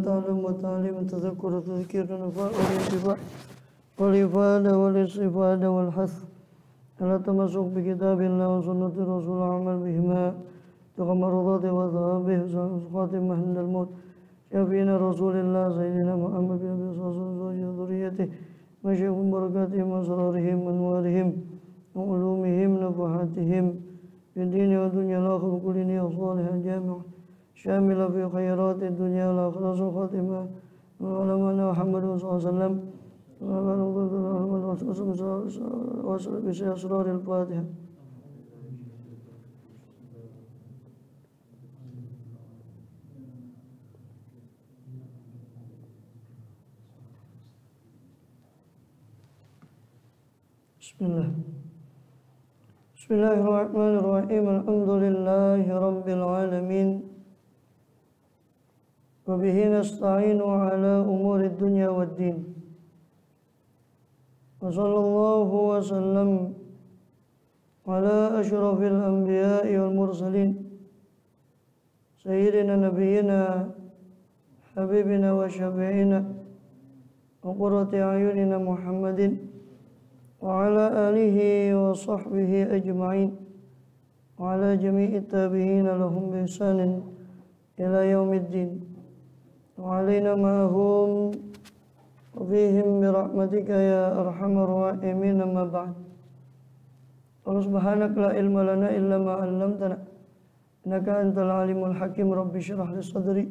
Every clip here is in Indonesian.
تعلم وتعليم وتذكر وتذكير ونفاء والانتفاع والإفادة والاستفادة والحث على التمسك بكتاب الله وسنة رسول العمل بهما تقى مرضاته وثوابه خاتمة عند الموت شفينا رسول الله سيدنا محمد بن أبي صلى وذريته وشيخهم بركاتهم وأسرارهم وأنوارهم وعلومهم نفحاتهم في الدين والدنيا الآخرة بكل نية صالحة جامعة شاملة في خيرات الدنيا والآخرة الخاتمة وعلمنا محمد صلى الله عليه وسلم بأسرار الفاتحة. بسم الله الرحمن الرحيم الحمد لله رب العالمين وبه نستعين على أمور الدنيا والدين وصلى الله وسلم على أشرف الأنبياء والمرسلين سيدنا نبينا حبيبنا وشفيعنا وقرة أعيننا محمد وعلى آله وصحبه أجمعين وعلى جميع التابعين لهم بإحسان إلى يوم الدين وعلينا معهم وفيهم برحمتك يا أرحم الراحمين. أما بعد قل سبحانك لا علم لنا إلا ما علمتنا إنك أنت العليم الحكيم. رب اشرح لي صدري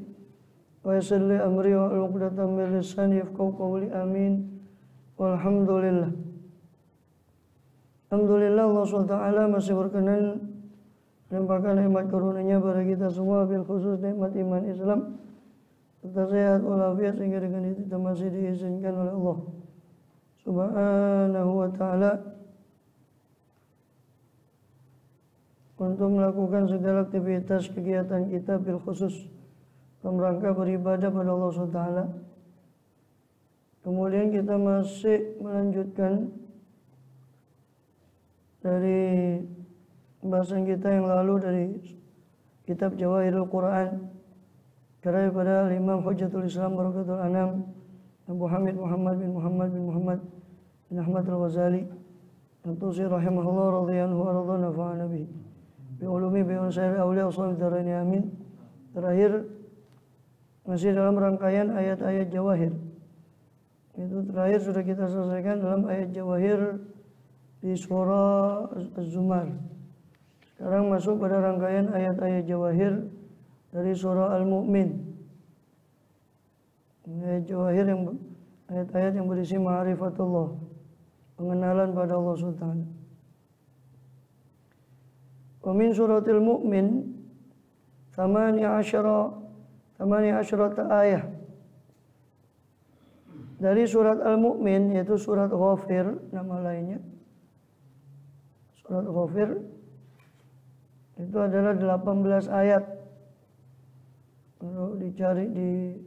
ويسر لي أمري واحلل عقدة من لساني يفقهوا قولي. آمين والحمد لله. Alhamdulillah Allah SWT masih berkenan melimpahkan nikmat karunia pada kita semua, bil khusus nikmat iman Islam serta sehat walafiat, sehingga dengan itu kita masih diizinkan oleh Allah Subhanahu wa ta'ala untuk melakukan segala aktivitas kegiatan kita bil khusus dalam rangka beribadah pada Allah SWT. Kemudian kita masih melanjutkan dari pembahasan kita yang lalu dari kitab Jawahirul Quran karya pada Imam Hujjatul Islam Barakatul Anam Abu Hamid Muhammad bin Ahmad Al-Ghazali Al-Tusi rahimahullah radhiyallahu anhu wa nafa'ana bihi bi ulumi bi unsur awliya usul darani amin. Terakhir masih dalam rangkaian ayat-ayat Jawahir. Itu terakhir sudah kita selesaikan dalam ayat Jawahir di surah Az-Zumar. Sekarang masuk pada rangkaian ayat-ayat Jawahir dari surah Al-Mu'min. Ayat Jawahir ayat-ayat yang berisi ma'rifatullah, pengenalan pada Allah SWT. Wa min suratil Mu'min 18 ayat. Dari surat Al-Mu'min, yaitu surat Ghafir nama lainnya. Surat Ghafir itu adalah 18 ayat. Kalau dicari di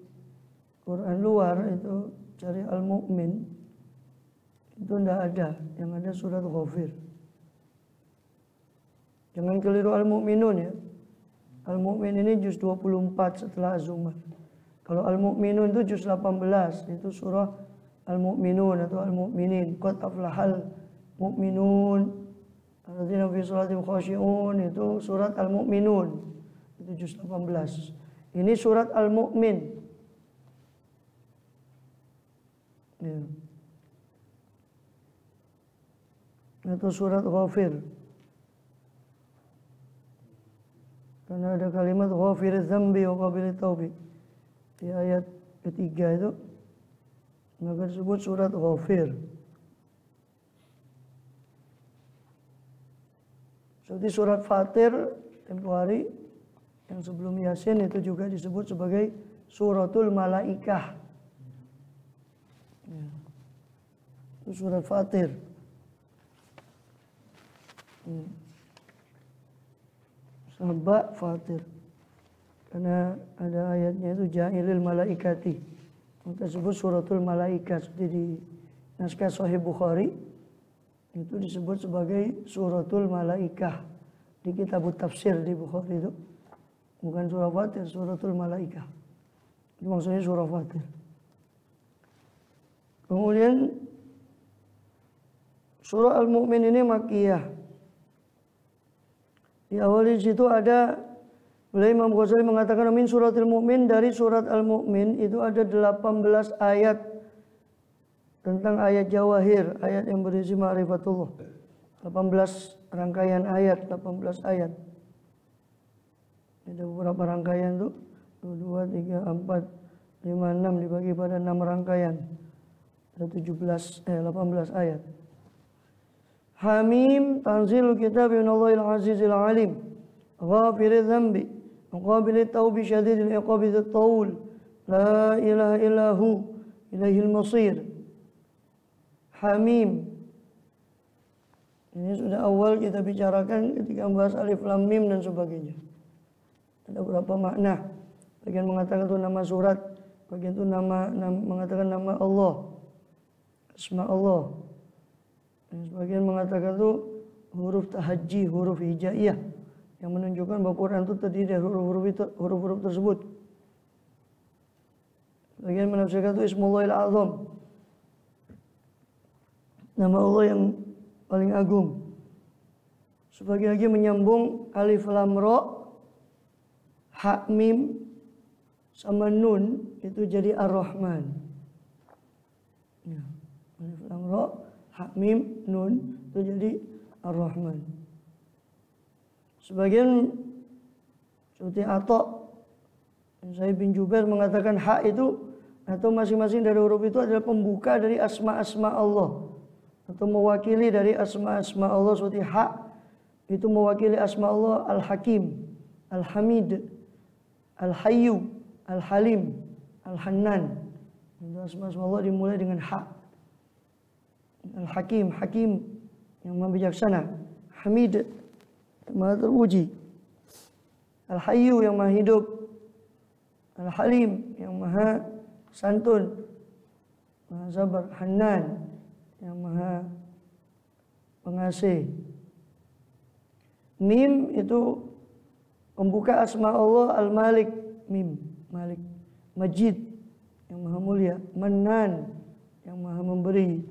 Quran luar itu cari Al-Mu'min, itu tidak ada, yang ada surat Ghafir. Jangan keliru Al-Mu'minun ya. Al-Mu'min ini juz 24 setelah Az-Zumar. Kalau Al-Mu'minun itu juz 18, itu surah Al-Mu'minun atau Al-Mu'minin. Qad aflahal mu'minun alladzina fi sholatihim khashi'un, itu surat Al-Mu'minun, itu juz 18. Ini surat Al-Mu'min. Ya. Itu surat Ghafir. Karena ada kalimat ghafiriz dzambi wa qabilit taubi di ayat ketiga itu, maka disebut surat Ghafir. Seperti surat Fatir tempoh hari yang sebelum Yasin itu juga disebut sebagai suratul Malaikah. Ya. Itu surat Fatir. Sabah Fatir. Karena ada ayatnya itu Ja'ilil Malaikati. Maka disebut suratul Malaikah. Seperti di naskah Sahih Bukhari itu disebut sebagai suratul Malaikah. Di kitab tafsir di Bukhari itu bukan surah Fatir, suratul Malaikah. Itu maksudnya surah Fatir. Kemudian surah Al-Mu'min ini Makkiyah. Di awal di situ ada, beliau Imam Ghazali mengatakan min suratil Mu'min, dari surat Al-Mu'min itu ada 18 ayat tentang ayat jawahir, ayat yang berisi ma'rifatullah. 18 rangkaian ayat, 18 ayat. Ada beberapa rangkaian tuh 2, 3, 4, 5, 6 dibagi pada 6 rangkaian. Ada 18 ayat. Hamim tanzilul kitab minallahil azizil alim. Ghafiriz dzambi, qabilit taubi syadidil iqabi dzat taul. La ilaha illahu ilaihil masir. Hamim. Ini sudah awal kita bicarakan ketika membahas alif lam mim dan sebagainya. Ada beberapa makna. Bagian mengatakan itu nama surat, bagian itu mengatakan nama Allah, asma Allah. Dan sebagian mengatakan itu huruf tahajji, huruf hijaiyah yang menunjukkan bahwa Quran itu terdiri dari huruf-huruf tersebut. Bagian menafsirkan itu Ismullahil Azam, nama Allah yang paling agung. Sebagian lagi menyambung alif lam ra, ha mim sama nun itu jadi Ar-Rahman. Ya, alif lam ra, ha mim nun itu jadi Ar-Rahman. Sebagian seperti Atha Sa'id bin Jubair mengatakan ha itu atau masing-masing dari huruf itu adalah pembuka dari asma-asma Allah atau mewakili dari asma-asma Allah. Seperti ha itu mewakili asma Allah Al-Hakim, Al-Hamid, Al-Hayyu, Al-Halim, Al-Hannan. Itu asma-asma Allah dimulai dengan ha. Al-Hakim, Hakim yang maha bijaksana. Hamid, yang maha terpuji. Al-Hayyu yang maha hidup. Al-Halim yang maha santun, maha sabar. Hannan yang maha pengasih. Mim itu pembuka asma Allah Al-Malik, Mim, Malik. Majid yang maha mulia. Mannan yang maha memberi.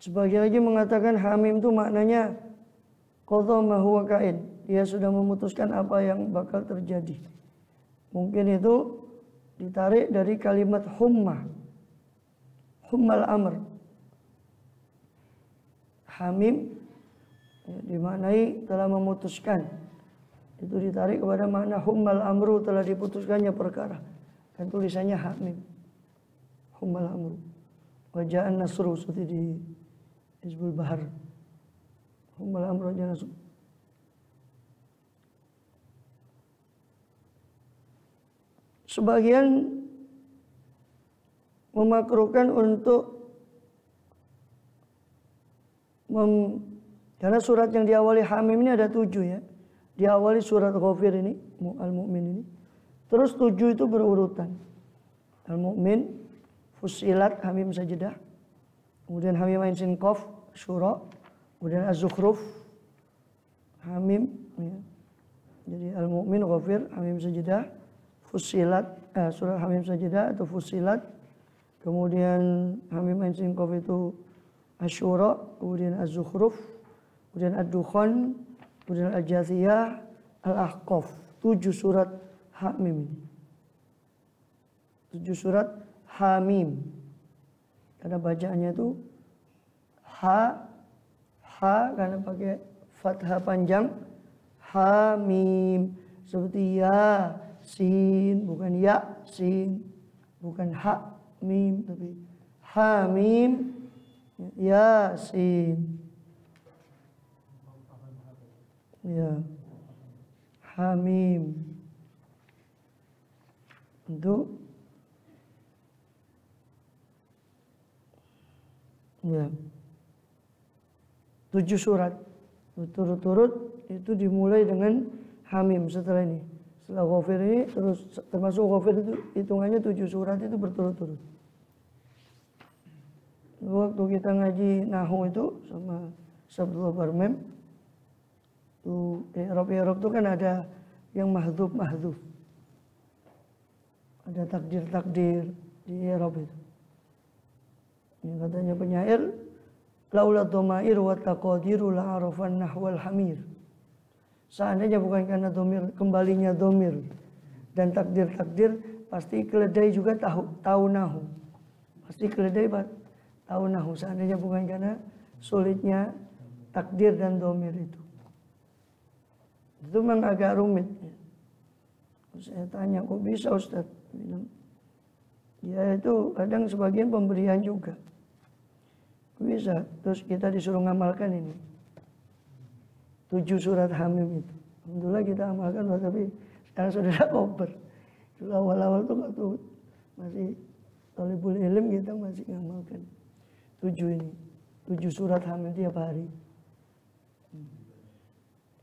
Sebagian lagi mengatakan Hamim itu maknanya qadha ma huwa kain. Dia sudah memutuskan apa yang bakal terjadi. Mungkin itu ditarik dari kalimat humma, hummal amr. Hamim dimaknai telah memutuskan. Itu ditarik kepada makna hummal amru, telah diputuskannya perkara. Dan tulisannya hamim, hummal amru. Waja'an nasru seperti di Hizbul Bahar. Hummal amru waja'an nasru. Sebagian memakruhkan untuk karena surat yang diawali Hamim ini ada 7 ya. Diawali surat Ghafir ini, Al-Mu'min ini. Terus 7 itu berurutan. Al-Mu'min, Fussilat, Hamim Sajdah. Kemudian Hamim Ain Sin Qaf, Syura. Kemudian Az-Zukhruf, Hamim. Ya. Jadi Al-Mu'min, Ghafir, Hamim Sajdah. Fussilat, surah Hamim Sajdah atau Fussilat. Kemudian Hamim Ain Sin Qaf itu Asy-Syura, kemudian Az-Zukhruf, kemudian Ad-Dukhan, kemudian Al-Jathiyah, Al-Ahqaf. 7 surat Hamim. 7 surat Hamim. Karena bacaannya itu ha karena pakai fathah panjang. Hamim. Seperti ya, sin, bukan ya, sin, bukan ha, mim, tapi ha, mim, ya, sin, ya, ha, mim. Untuk ya 7 surat berturut-turut itu dimulai dengan Hamim setelah ini. Setelah Ghafir ini terus termasuk Ghafir itu hitungannya 7 surat itu berturut-turut. Waktu kita ngaji Nahu itu sama Sabdul Barmem tuh i'rab tuh kan ada yang mahdzuf, ada takdir di i'rab itu. Yang katanya penyair, laula dhamair wa taqadiru la arafan nahwal hamir. Seandainya bukan karena domir, kembalinya domir dan takdir, pasti keledai juga tahu nahu. Pasti keledai tahu nahu. Seandainya bukan karena sulitnya takdir dan domir itu. Itu memang agak rumit. Saya tanya, kok bisa Ustaz? Ya itu kadang sebagian pemberian juga. Bisa. Terus kita disuruh ngamalkan ini 7 surat Hamim itu. Alhamdulillah kita amalkan, tapi sekarang sudah koper. Dulu awal-awal tuh masih talibul ilm, kita masih ngamalkan 7 ini. 7 surat Hamim tiap hari.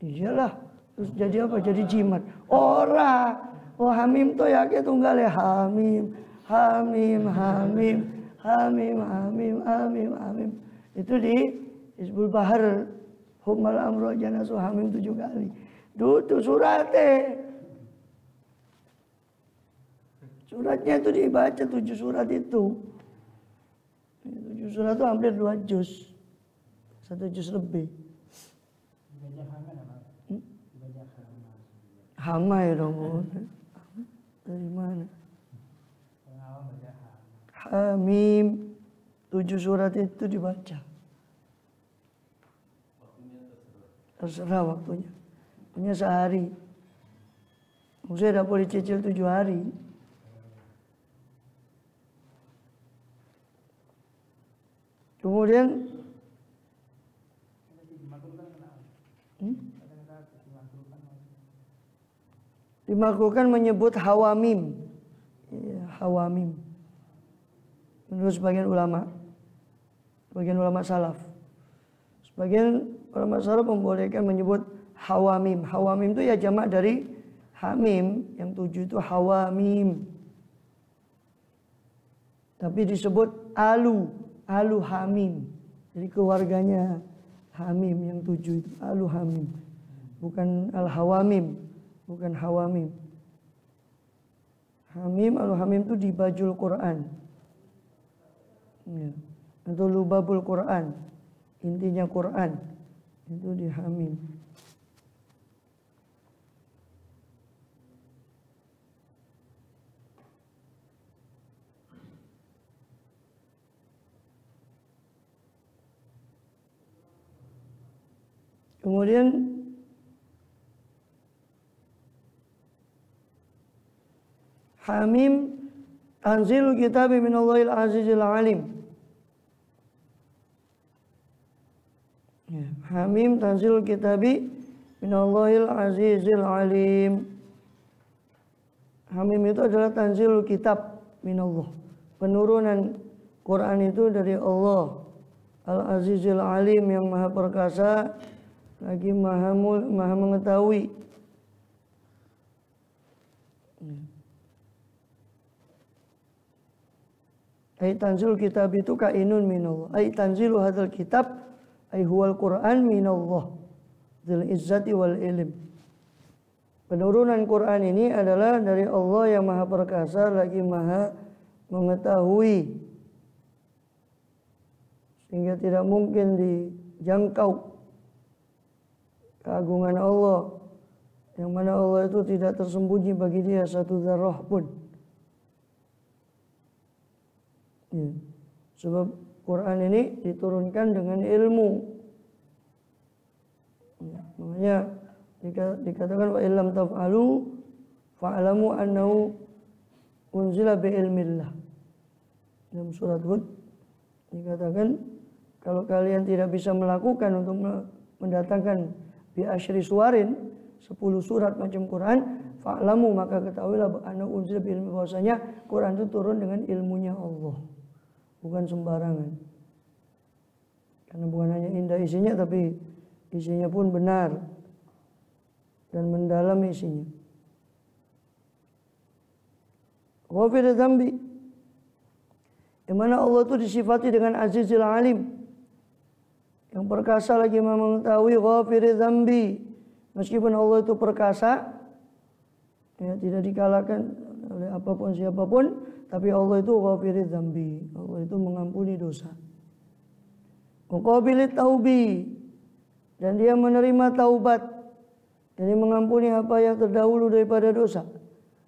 Iyalah. Terus jadi apa? Jadi jimat. Ora. Oh Hamim tuh ya kayak tunggal ya. Hamim. Itu di Hizbul Bahar Hukmal Amro Janasu Hamim 7 kali. Itu suratnya. Suratnya itu dibaca 7 surat itu. 7 surat itu hampir 2 juz. 1 juz lebih. Hama ya dong. Dari mana? Hamim 7 surat itu dibaca. Terserah waktunya. Punya sehari. Saya tidak boleh cicil 7 hari. Kemudian dimakruhkan menyebut hawamim. Ya, hawamim. Menurut sebagian ulama salaf. Sebagian ulama salaf membolehkan menyebut hawamim. Hawamim itu ya jamak dari hamim, yang 7 itu hawamim. Tapi disebut alu hamim. Jadi keluarganya hamim yang 7 itu alu hamim. Bukan al hawamim, bukan hawamim. Hamim, alu hamim itu di bajul Quran. Ya. Atau lubabul Quran, intinya Quran itu di hamim. Kemudian hamim tanzilul kitabi minallahil azizil alim. Ya, hamim tanzilul kitabi minallahil azizil alim. Hamim itu adalah tanzilul kitab minallah. Penurunan Quran itu dari Allah Al-Azizil Alim, yang maha perkasa lagi maha mengetahui. Ay tanzilul kitab itu kainun minallah. Ay tanzilu hadzal kitab ay huwal Quran minallah dzil izzati wal ilm. Penurunan Quran ini adalah dari Allah yang maha perkasa lagi maha mengetahui, sehingga tidak mungkin dijangkau keagungan Allah, yang mana Allah itu tidak tersembunyi bagi dia satu zarrah pun. Ya. Sebab Quran ini diturunkan dengan ilmu. Ya. Makanya dikatakan wa illam taf'alu fa'lamu annahu unzila bi ilmillah. Dalam surat Hud dikatakan, kalau kalian tidak bisa melakukan untuk mendatangkan bi asyri suwarin 10 surat macam Quran, fa'lamu, maka ketahuilah annahu unzila bi ilmi, bahwasanya Quran itu turun dengan ilmunya Allah, bukan sembarangan. Karena bukan hanya indah isinya, tapi isinya pun benar dan mendalam isinya. Ghafir dzambi, yang mana Allah itu disifati dengan Azizul Alim, yang perkasa lagi Maha mengetahui, ghafiriz dzambi. Meskipun Allah itu perkasa, ya, tidak dikalahkan oleh apapun siapapun, tapi Allah itu ghafiriz dzambi. Allah itu mengampuni dosa. Muqabilit taubi, dan dia menerima taubat, jadi mengampuni apa yang terdahulu daripada dosa,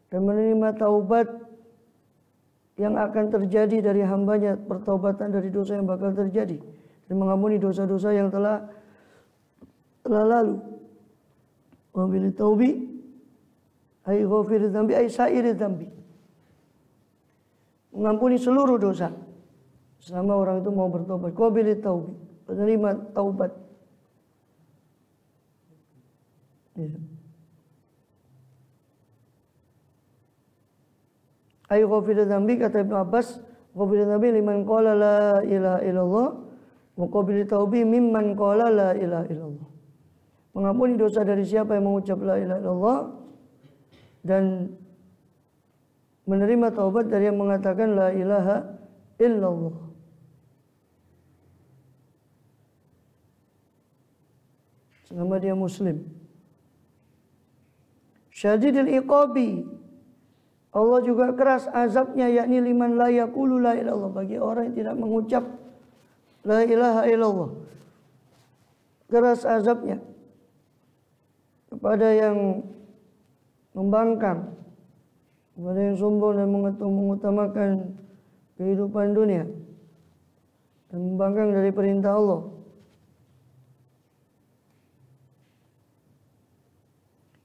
dan menerima taubat yang akan terjadi dari hambanya, pertaubatan dari dosa yang bakal terjadi, dan mengampuni dosa-dosa yang telah lalu. Muqabilit taubi ay ghafiriz dzambi ay sairiz dzambi, mengampuni seluruh dosa selama orang itu mau bertobat. Qabilit taubi, menerima taubat. Ya. Ay ghafiriz dzambi, kata Ibnu Abbas, ghafiriz dzambi liman qala la ilaha illallah wa qabilit taubi mimman qala la ilaha illallah. Mengampuni dosa dari siapa yang mengucap la ilaha illallah, dan menerima taubat dari yang mengatakan la ilaha illallah. Selama dia muslim. Syadidil iqabi, Allah juga keras azabnya, yakni liman la yaqulu la ilaha illallah, bagi orang yang tidak mengucap la ilaha illallah. Keras azabnya kepada yang membangkang, kepada yang sombong dan mengutamakan kehidupan dunia dan membangkang dari perintah Allah.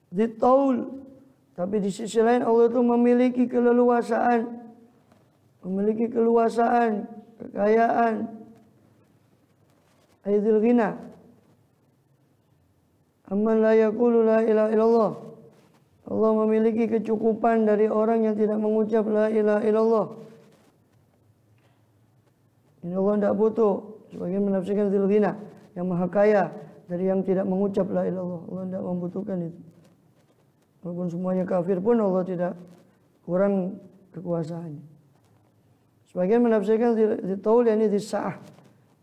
Ditaul, tapi di sisi lain Allah itu memiliki keleluasaan, kekayaan, aidil ghina, amman la yaqulu la ilaha illallah. Allah memiliki kecukupan dari orang yang tidak mengucap la ilaha illallah. Ini Allah tidak butuh, sebagian menafsirkan dzul ghina, yang maha kaya dari yang tidak mengucap la ilaha illallah. Allah tidak membutuhkan itu. Walaupun semuanya kafir pun Allah tidak kurang kekuasaannya. Sebagian menafsirkan dzul yakni dzis-sa'ah,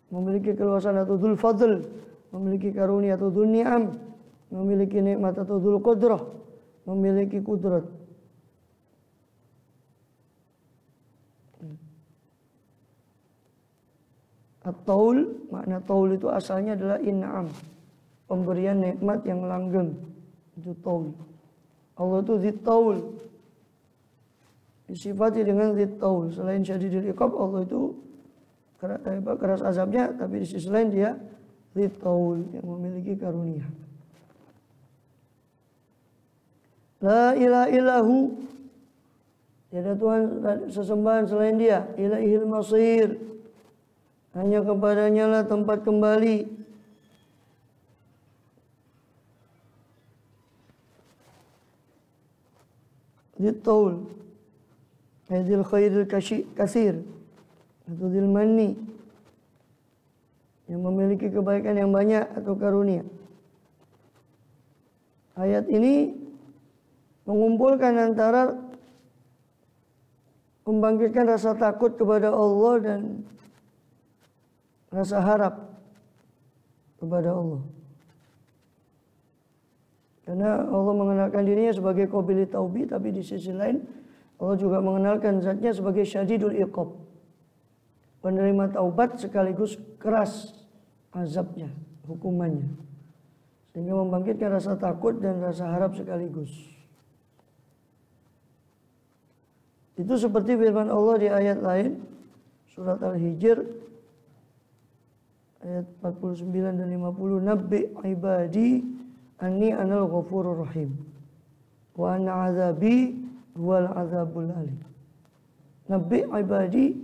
memiliki keluasan, atau dzul fadl, memiliki karunia, atau dzul ni'am, memiliki nikmat, atau dzul qudrah, memiliki kudrat. At-taul, makna taul itu asalnya adalah in'am, pemberian nikmat yang langgeng, itu taul. Allah itu dzit-taul, disifati dengan dzit-taul. Selain syadidil iqab, Allah itu keras azabnya, tapi di sisi lain dia dzit-taul, yang memiliki karunia. La ilaha illahu, tiada Tuhan sesembahan selain dia. Ilaihil masir, hanya kepadanya lah tempat kembali. Dzit-taul, dzil khairil kasir, atau dzil manni, yang memiliki kebaikan yang banyak atau karunia. Ayat ini mengumpulkan antara membangkitkan rasa takut kepada Allah dan rasa harap kepada Allah. Karena Allah mengenalkan dirinya sebagai qabilit taubi, tapi di sisi lain Allah juga mengenalkan zatnya sebagai syadidul iqab, penerima taubat sekaligus keras azabnya, hukumannya, sehingga membangkitkan rasa takut dan rasa harap sekaligus. Itu seperti firman Allah di ayat lain, surat Al-Hijr ayat 49 dan 50, nabbi ibadi anni anal ghafurur rahim wa anna azabi huwal azabul alim. Nabbi ibadi,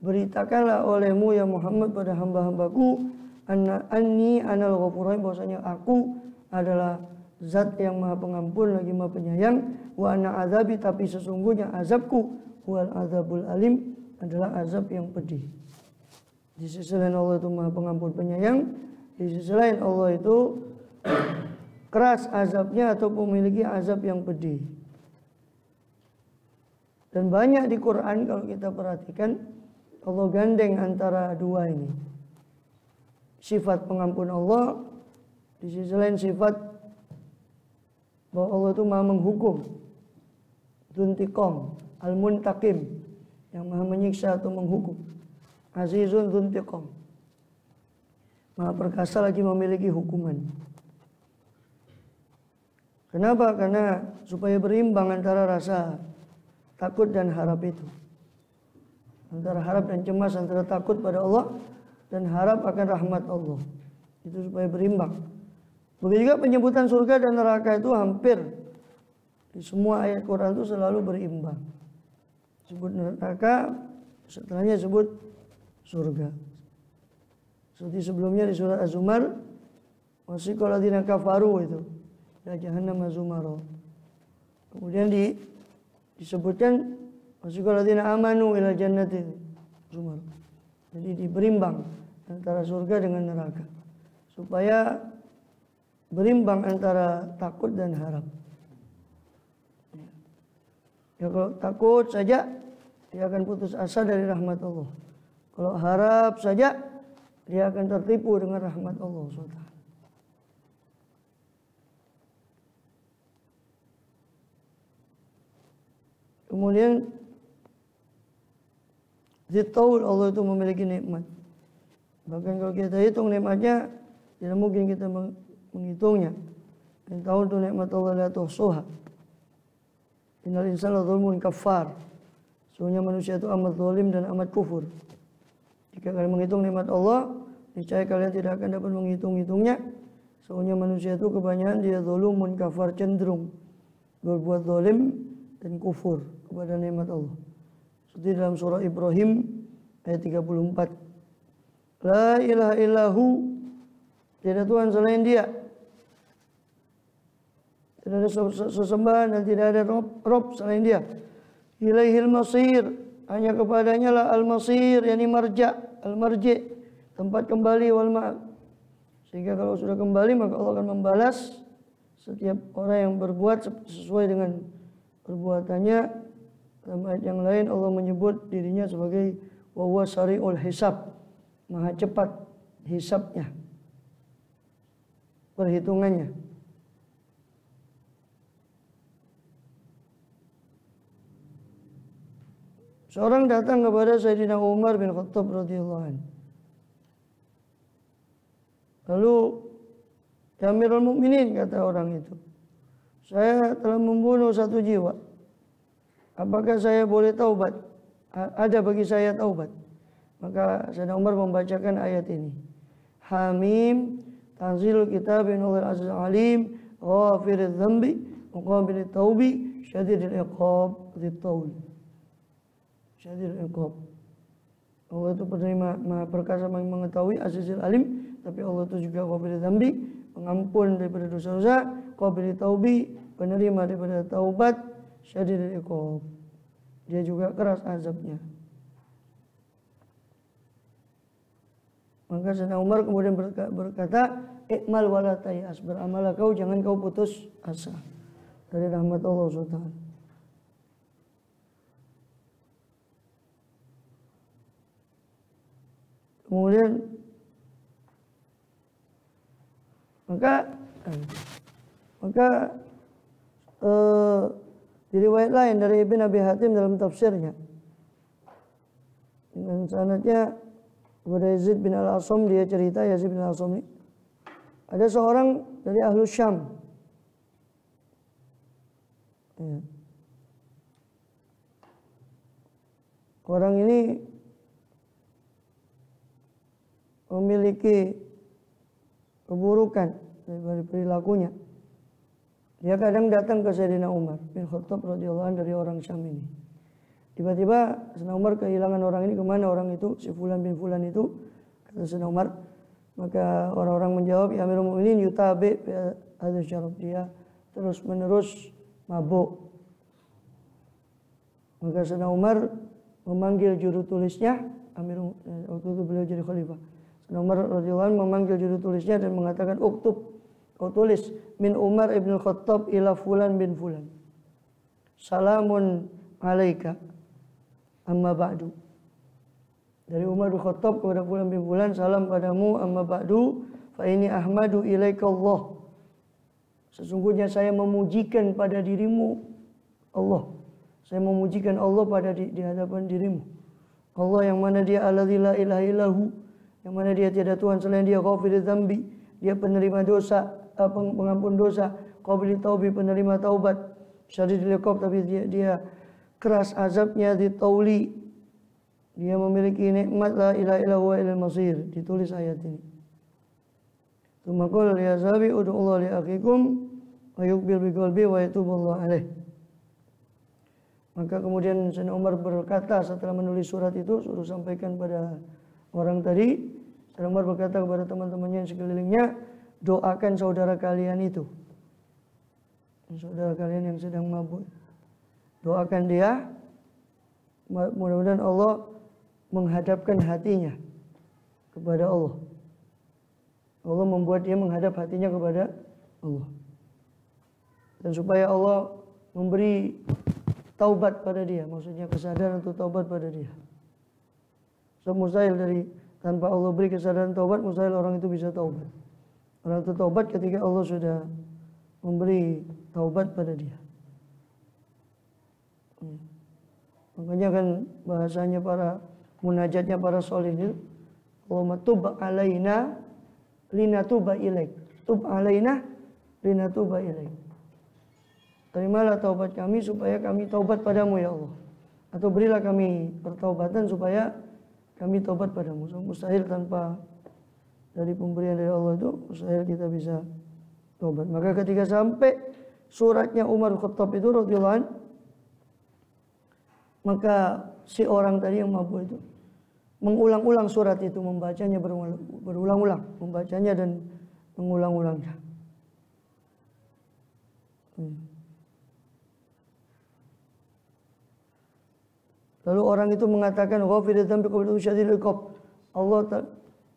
beritakanlah olehmu ya Muhammad pada hamba-hambaku, anni anal ghafurur rahim, bahwasanya aku adalah zat yang maha pengampun lagi maha penyayang, wa anna azabi, tapi sesungguhnya azabku, huwal azabul alim, adalah azab yang pedih. Di sisi lain Allah itu maha pengampun penyayang, di sisi lain Allah itu keras azabnya atau memiliki azab yang pedih. Dan banyak di Quran kalau kita perhatikan Allah gandeng antara dua ini. sifat pengampun Allah, di sisi lain sifat bahwa Allah itu maha menghukum, Dzuntiqam, Al-Muntaqim, yang maha menyiksa atau menghukum, Azizun Dzuntiqam, maha perkasa lagi memiliki hukuman. Kenapa? Karena supaya berimbang antara rasa takut dan harap itu, antara harap dan cemas, antara takut pada Allah dan harap akan rahmat Allah, itu supaya berimbang. Begitu juga penyebutan surga dan neraka itu hampir di semua ayat Quran itu selalu berimbang. Sebut neraka, setelahnya sebut surga. Seperti sebelumnya di surat Az-Zumar, wasiqal ladzina kafaru itu ila jahannam zumara. Kemudian disebutkan wasiqal ladzina amanu ila jannati zumara. Jadi diberimbang antara surga dengan neraka supaya berimbang antara takut dan harap. Ya, kalau takut saja dia akan putus asa dari rahmat Allah. Kalau harap saja dia akan tertipu dengan rahmat Allah SWT. Kemudian Dzitaul, Allah itu memiliki nikmat. Bahkan kalau kita hitung nikmatnya tidak mungkin kita menghitungnya. Dan tahu itu nikmat Allah la tuhsuha. Innal insana dzulmun kafar. Sesungguhnya manusia itu amat zalim dan amat kufur. Jika kalian menghitung nikmat Allah, niscaya kalian tidak akan dapat menghitung-hitungnya. Sesungguhnya manusia itu kebanyakan dia zalumun kafar, cenderung berbuat zalim dan kufur kepada nikmat Allah. Seperti dalam surah Ibrahim ayat 34. La ilaha illahu, tidak ada Tuhan selain Dia. Tidak ada sesembahan dan tidak ada Rob selain Dia. Ilaihil masir, hanya kepadanya lah al-masir, yakni marja, al-marji, tempat kembali wal ma'ab. Sehingga kalau sudah kembali maka Allah akan membalas setiap orang yang berbuat sesuai dengan perbuatannya. Dalam ayat yang lain Allah menyebut dirinya sebagai wa huwa sari'ul hisab, maha cepat hisabnya, perhitungannya. Seorang datang kepada Sayyidina Umar bin Khattab radhiyallahu anhu. Lalu, ya Amirul Mukminin, kata orang itu, saya telah membunuh satu jiwa. Apakah saya boleh taubat? Ada bagi saya taubat. Maka Sayyidina Umar membacakan ayat ini. Hamim, tanzilul kitab minallahil azizil alim, ghafiriz dzambi, muqabilit taubi, syadidil iqab, dzitaul. Syadidil iqab. Allah itu penerima maha perkasa, maha mengetahui, azizil alim, tapi Allah itu juga ghafiriz dzambi, pengampun daripada dosa-dosa, qabilit taubi, penerima daripada taubat, syadidil iqab, dia juga keras azabnya. Maka Sayyidina Umar kemudian berkata, ikmal wala tayas, beramallah kau, jangan kau putus asa dari rahmat Allah SWT. Kemudian maka di riwayat lain dari Ibn Abi Hatim dalam tafsirnya dengan sanadnya kepada Yazid bin Al-Asam, dia cerita, Yazid bin Al-Asam ini ada seorang dari Ahlus Syam, ya. Orang ini memiliki keburukan dari perilakunya. Dia kadang datang ke Sayyidina Umar bin Khattab radhiyallahu anhu dari orang Syam ini. Tiba-tiba Sayyidina Umar kehilangan orang ini, kemana orang itu, si Fulan bin Fulan itu, kata Sayyidina Umar. Maka orang-orang menjawab, ya Amirul Mukminin yutabi hadza syarab, dia terus menerus mabuk. Maka Sayyidina Umar memanggil juru tulisnya, waktu itu beliau jadi khalifah. Sayyidina Umar radhiyallahu anhu memanggil juru tulisnya dan mengatakan, uktub, kau tulis, min Umar ibn Khattab ila Fulan bin Fulan, salamun alaika amma ba'du. Dari Umar bin Khattab kepada Fulan bin Fulan, salam padamu, amma ba'du, fa ini ahmadu ilaika Allah. Sesungguhnya saya memujikan pada dirimu Allah. Saya memujikan Allah pada di hadapan dirimu. Allah yang mana dia alladzi la ilaha illahu, yang mana dia tiada Tuhan selain dia, ghafiriz dzambi, dia penerima dosa, pengampun dosa, qabilit taubi, penerima taubat, syadidul iqab, tapi dia keras azabnya, ditauli, dia memiliki nikmat, la ilaha illallah wa ilal masir. Ditulis ayat ini. Tsumma qala ya sahabi ud'ullah li akhikum wa yuqbil bi qalbi wa yatubullah alaih. Maka kemudian Sayyidina Umar berkata setelah menulis surat itu, suruh sampaikan pada orang tadi. Sayyidina Umar berkata kepada teman-temannya yang sekelilingnya, doakan saudara kalian itu, saudara kalian yang sedang mabuk, doakan dia, mudah-mudahan Allah menghadapkan hatinya kepada Allah. Allah membuat dia menghadap hatinya kepada Allah. Dan supaya Allah memberi taubat pada dia, maksudnya kesadaran untuk taubat pada dia. So mustahil dari tanpa Allah beri kesadaran taubat, mustahil orang itu bisa taubat. Orang itu taubat ketika Allah sudah memberi taubat pada dia. Makanya kan bahasanya munajatnya para sholihin, Allahumma tub alaina linatuba ilaik. Tub alaina linatuba ilaik. Terimalah taubat kami supaya kami taubat padamu ya Allah. Atau berilah kami pertaubatan supaya kami taubat padamu. So, mustahil tanpa dari pemberian dari Allah itu, mustahil kita bisa taubat. Maka ketika sampai suratnya Umar bin Khattab itu radhiyallahu anhu, maka si orang tadi yang mabuk itu mengulang-ulang surat itu, membacanya berulang-ulang, membacanya dan mengulang-ulangnya. Lalu orang itu mengatakan, ghafiriz dzambi qabilit syadidul iqab. Allah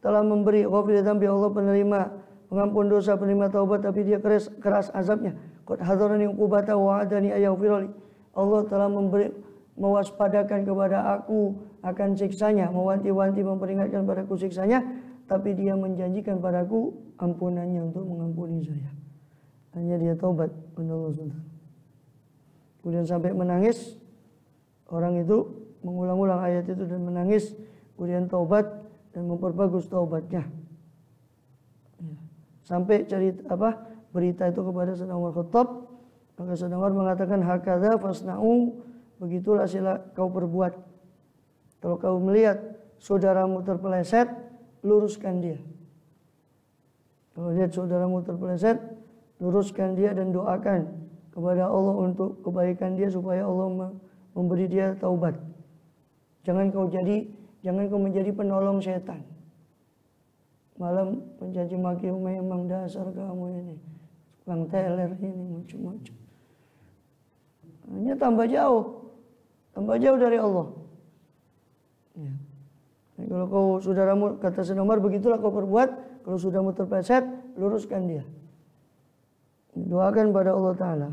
telah memberi ghafiriz dzambi, Allah penerima pengampun dosa, penerima taubat, tapi dia keras azabnya. Qad hadarani uqubata wa adani ayaghfirli. Allah telah mewaspadakan kepada aku akan siksanya, mewanti-wanti, memperingatkan padaku siksanya, tapi dia menjanjikan padaku ampunannya untuk mengampuni saya. Hanya dia taubat kepada Allah SWT. Kemudian sampai menangis, orang itu mengulang-ulang ayat itu dan menangis, kemudian taubat dan memperbagus taubatnya. Sampai berita itu kepada Sayyidina Umar Khattab, maka Sayyidina Umar mengatakan, hakadza fasna'u, begitulah sila kau perbuat. Kalau kau melihat saudaramu terpeleset, luruskan dia. Kalau lihat saudaramu terpeleset, luruskan dia dan doakan kepada Allah untuk kebaikan dia supaya Allah memberi dia taubat. Jangan kau menjadi penolong setan. Malam mencaci maki, memang dasar kamu ini, tukang teler ini, macam-macam. Hanya tambah jauh dari Allah. Ya. Jadi kalau kau saudaramu, kata Sayyidina Umar, begitulah kau perbuat. Kalau saudaramu terpeleset, luruskan dia. Doakan pada Allah Ta'ala.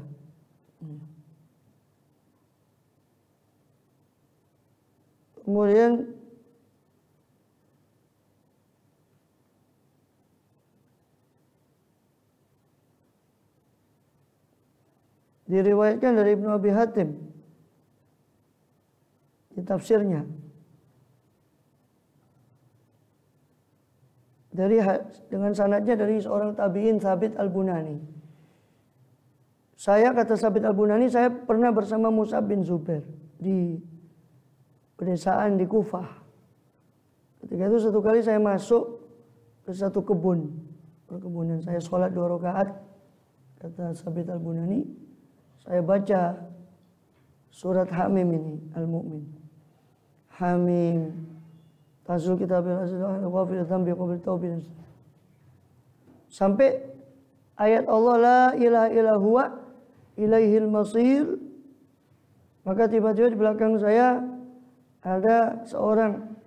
Kemudian diriwayatkan dari Ibnu Abi Hatim di tafsirnya, dengan sanadnya dari seorang tabi'in, Thabit Al-Bunani. Saya, kata Thabit Al-Bunani, saya pernah bersama Mus'ab bin Zubair di pedesaan di Kufah. Ketika itu satu kali saya masuk ke satu perkebunan. Saya sholat 2 rakaat. Kata Thabit Al-Bunani, saya baca surat Hamim ini, Al-Mu'min. Hamim, Tanzil Kitabil Aziz Al-Ghafir Dzambi Qabil Taubi. Sampai ayat Allah la ilaha illa huwa ilaihil masir. Maka tiba-tiba di belakang saya ada seorang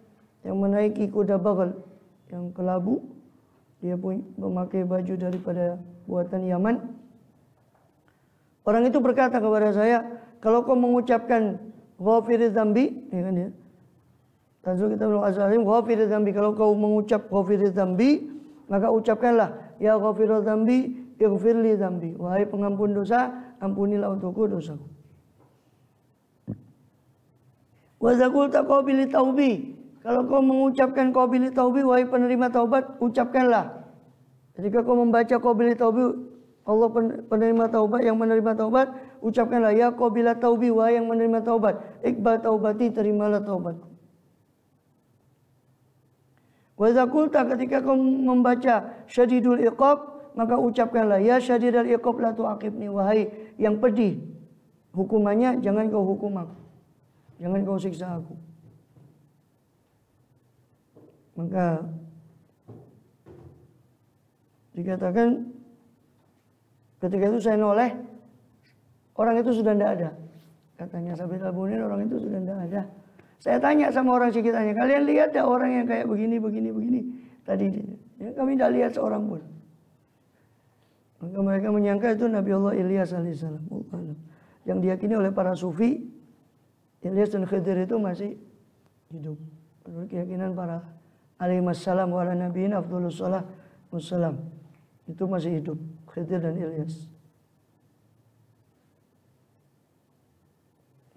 yang menaiki kuda bagal yang kelabu. Dia pun memakai baju daripada buatan Yaman. Orang itu berkata kepada saya, kalau kau mengucapkan ghafiriz dzambi, ya kan dia, Tanzul kita bilang azalim ghafir dzambi. Kalau kau mengucap ghafir dzambi, maka ucapkanlah ya ghafir dzambi ighfirli dzambi. Wahai pengampun dosa, ampunilah untukku dosaku. Wa zaqulta qabili taubi. Kalau kau mengucapkan qabili taubi, wahai penerima taubat, ucapkanlah. Ketika kau membaca qabili taubi, Allah penerima taubat, yang menerima taubat, ucapkanlah ya qabila taubi, wahai yang menerima taubat, iqbal taubati, terimalah taubatku. Wa zaqulta, ketika kau membaca syadidul iqab, maka ucapkanlah ya syadidul iqab la tu'aqibni, wahai yang pedih hukumannya, jangan kau hukum aku, jangan kau siksa aku. Maka dikatakan ketika itu saya noleh, orang itu sudah tidak ada. Katanya Sabit Al-Bunir, orang itu sudah tidak ada. Saya tanya sama orang sekitarnya, kalian lihat ada orang yang kayak begini tadi? Ya, kami tidak lihat seorang pun. Maka mereka menyangka itu Nabi Allah Ilyas alaihissalam. Yang diyakini oleh para sufi, Ilyas dan Khidir itu masih hidup. Menurut keyakinan para alaihissalam wa ala nabiyyin afdhalus shalah wassalam, itu masih hidup, Khidir dan Ilyas.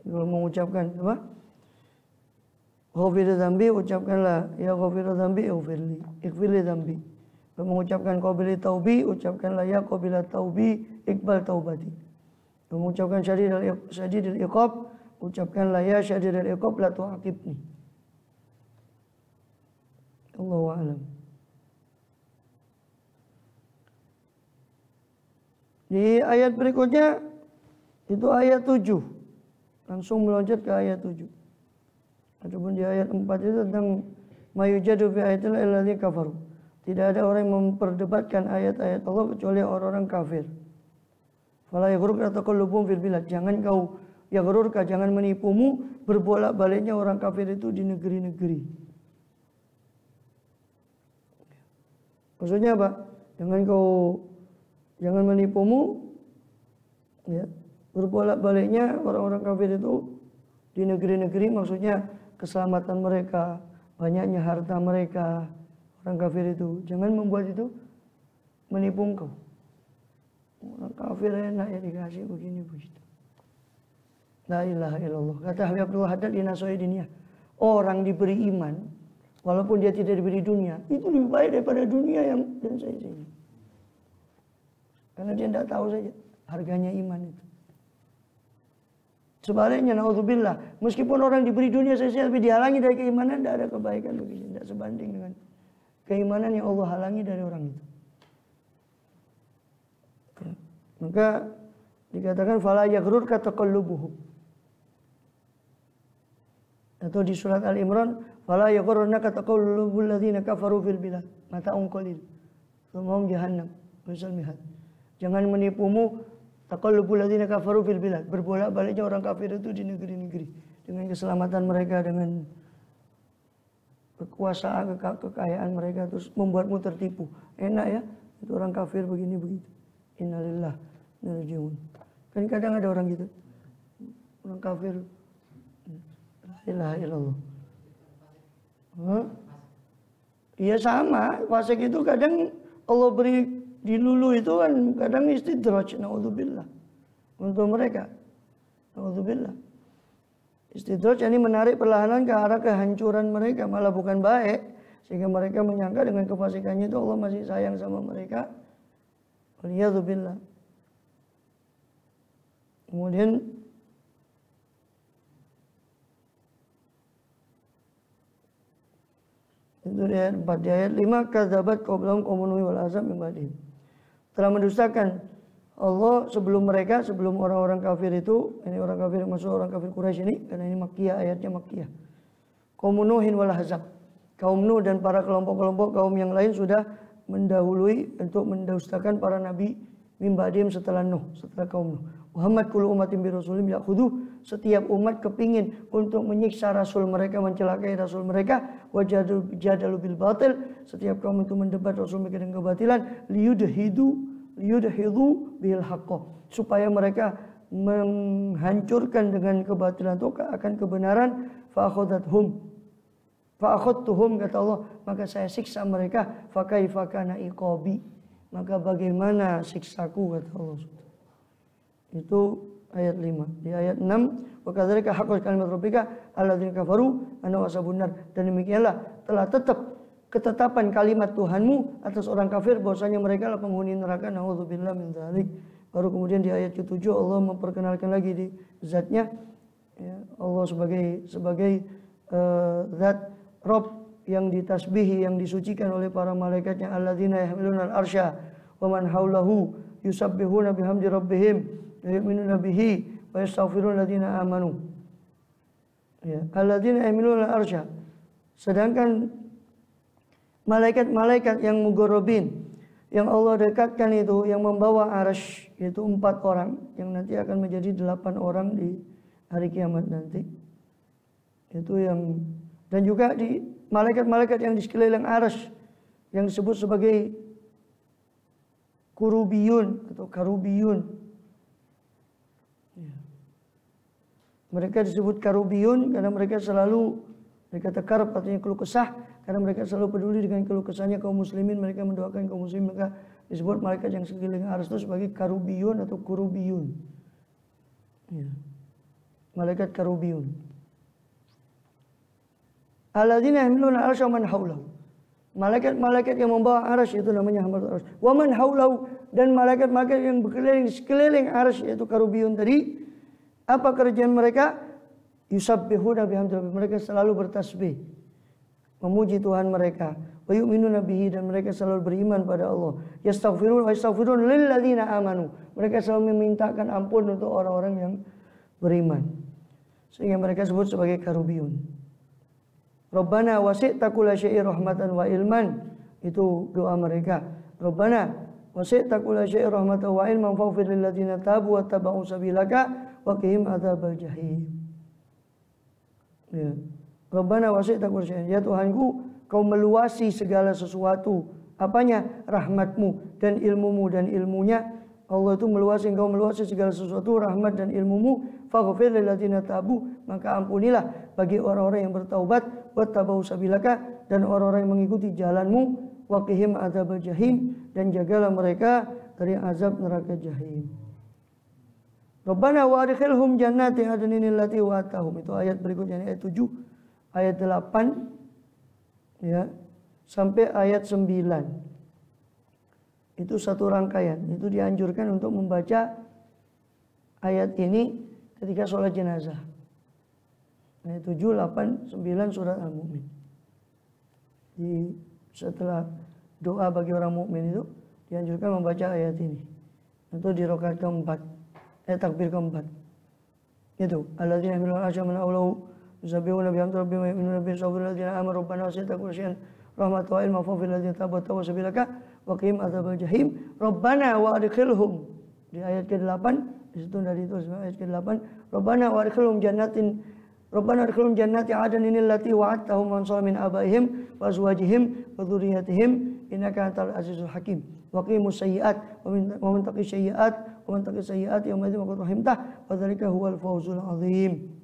Kalau mengucapkan apa? Ghafir dzambi, ucapkanlah ya ghafir dzambi ighfirli dzambi. Kalau mengucapkan qabili taubi, ucapkanlah ya qabila taubi iqbal taubati. Kalau mengucapkan syadidul iqab, ucapkanlah ya syadidul iqab la tu'aqibni. Allahu a'lam. Di ayat berikutnya itu ayat 7. Langsung meloncat ke ayat 7. Adapun di ayat 4 itu tentang mayujadu fi ayatil allazi kafaru. Tidak ada orang yang memperdebatkan ayat-ayat Allah kecuali orang-orang kafir. Fala yaghrurka taqallubum fil bilad. Jangan kau yaghrurka, jangan menipumu berbolak-baliknya orang kafir itu di negeri-negeri. Maksudnya apa? Jangan menipumu ya, berbolak-baliknya orang-orang kafir itu di negeri-negeri, maksudnya keselamatan mereka, banyaknya harta mereka, orang kafir itu. Jangan membuat itu menipu engkau. Orang kafir enak ya dikasih begini begitu. La ilaha illallah. Kata Habib Abdul Haddad di Nasohi Diniyah, orang diberi iman walaupun dia tidak diberi dunia, itu lebih baik daripada dunia yang dan saya ini. Karena dia tidak tahu saja harganya iman itu. Sebaliknya, naudzubillah, meskipun orang diberi dunia saja tapi dihalangi dari keimanan, tidak ada kebaikan begitu, tidak sebanding dengan keimanan yang Allah halangi dari orang itu. Ya. Maka dikatakan fala yaghrurka taqallubuhum. Atau di surat Al-Imran, fala yaghrurnaka taqallubul ladzina kafaru fil bilad, mata'un qalil, tsumma jahannam wasal mihad. Jangan menipumu taqallubul ladzina kafaru fil bilad, berbolak-baliknya orang kafir itu di negeri-negeri dengan keselamatan mereka, dengan kekuasaan, kekayaan mereka, terus membuatmu tertipu. Enak ya, itu orang kafir begini begitu. Innalillah narjiun. Kan kadang ada orang gitu, orang kafir, la ilaha illallah. Iya sama, fasik itu kadang Allah beri di lulu itu kan kadang istidraj, naudzubillah, untuk mereka, naudzubillah. Istidraj ini menarik perlahanan ke arah kehancuran mereka, malah bukan baik, sehingga mereka menyangka dengan kefasikannya itu Allah masih sayang sama mereka. Waliyadzubillah. Kemudian itu di ayat 4, di ayat 5, kadzabat qablahum qaumun Nuh wal Ahzab min ba'dihim. Telah mendustakan Allah sebelum mereka, sebelum orang-orang kafir itu, ini orang kafir, maksud orang kafir Quraisy ini, karena ini Makkiyah, ayatnya Makkiyah. Kaum Nuhin wal Ahzab, kaum Nuh dan para kelompok-kelompok kaum yang lain sudah mendahului untuk mendustakan para nabi min ba'dihim setelah Nuh, setelah kaum Nuh. Muhammad kullu ummatin bi rasulim ya'khudhu, setiap umat kepingin untuk menyiksa rasul mereka, mencelakai rasul mereka, wajadalu bil batil, setiap kaum itu mendebat rasul mereka dengan kebatilan, liyudhidu bil haqqo, supaya mereka menghancurkan dengan kebatilan itu akan kebenaran, fa akhadathum, Fa akhadtuhum, kata Allah, maka saya siksa mereka. Fa kaifa kana iqabi, maka bagaimana siksaku, kata Allah. Itu ayat 5. Di ayat 6, wa kadzalika haqqat kalimat rabbika alladzina kafaru annahu ashabun nar. Dan demikianlah telah tetap ketetapan kalimat Tuhanmu atas orang kafir bahwasanya mereka adalah penghuni neraka. Nauzubillah min dzalik. Baru kemudian di ayat ke-7 Allah memperkenalkan lagi di zatnya, ya, Allah sebagai zat Rabb yang ditasbihi, yang disucikan oleh para malaikatnya. Alladzina yahmiluna al-arsya wa man haulahu yusabbihuna bihamdi rabbihim wa yu'minuna bihi wa yastaghfiruna alladzina amanu. Ya, alladzina yahmiluna al-arsya. Sedangkan malaikat-malaikat yang mugharrabin, yang Allah dekatkan itu, yang membawa arsy, itu 4 orang, yang nanti akan menjadi 8 orang di hari kiamat nanti. Itu yang, dan juga di malaikat-malaikat yang di sekeliling arsy, yang disebut sebagai kurubiyun atau karubiyun. Ya. Mereka disebut karubiyun karena mereka selalu, mereka tekarab artinya keluh kesah, karena mereka selalu peduli dengan keluh kesahnya kaum muslimin. Mereka mendoakan kaum muslimin, maka disebut malaikat yang sekeliling arsy itu sebagai karubiyun atau kurubiyun. Ya. Malaikat karubiyun. Alladzina yahmiluna al-arsya wa man haulahu. Malaikat-malaikat yang membawa arsy itu namanya hamalatul arsy. Wa man haulahu, dan malaikat-malaikat yang berkeliling sekeliling arsy yaitu karubiyun tadi. Apa kerjaan mereka? Yusabbihuna bihamdi rabbihim. Mereka selalu bertasbih, memuji Tuhan mereka. Wa yu'minuna bihi, dan mereka selalu beriman pada Allah. Yastaghfirun wa yastaghfirun lil ladzina amanu. Mereka selalu memintakan ampun untuk orang-orang yang beriman. Sehingga mereka sebut sebagai karubiyun. Rabbana wasi'ta kulla syai'in rahmatan wa ilman. Itu doa mereka. Rabbana wasi'ta kulla syai'in rahmatan wa ilman faghfir lil ladzina tabu wa tabau sabilaka wa qihim adzabal jahim. Ya. Rabbana wasi'ta kulla syai'in. Ya Tuhanku, kau meluasi segala sesuatu. Apanya? Rahmatmu dan ilmumu, dan ilmunya Allah itu meluasi, engkau meluasi segala sesuatu, rahmat dan ilmumu. Faghfir lil ladzina tabu, maka ampunilah bagi orang-orang yang bertaubat, wattabau sabilaka, dan orang-orang yang mengikuti jalanmu, waqihim adzabal jahim, dan jagalah mereka dari azab neraka jahim. Rabbana wa adkhilhum jannati adnin allati wa'adtahum. Itu ayat berikutnya, ayat 7, ayat 8 ya sampai ayat 9. Itu satu rangkaian. Itu dianjurkan untuk membaca ayat ini ketika sholat jenazah. Ayat 7, 8, 9 surat Al-Mu'min. Setelah doa bagi orang mukmin itu dianjurkan membaca ayat ini. Itu di rakaat keempat, takbir keempat. Itu alladzina yahmiluna al-arsya man hawlahu yusabbihuna bihamdi rabbihim wa yu'minuna bihi alladzina amanu rabbana wasi'ta kulla syai'in rahmatan wa ilman faghfir lil ladzina tabu wa sabilaka wa qihim adzabal jahim. Rabbana wa adkhilhum. Di ayat ke-8, di situ dari itu ayat ke-8, Rabbana wa adkhilhum jannatin, Rabbana adkhilhum jannati adnin allati wa'adtahum man shala min abaihim wa azwajihim wa dzurriyyatihim innaka antal azizul hakim. Wa qimus sayyi'at wa man taqi sayyi'at wa man taqi sayyi'at yauma idzin faqad rahimtah wa dzalika huwal fawzul azim.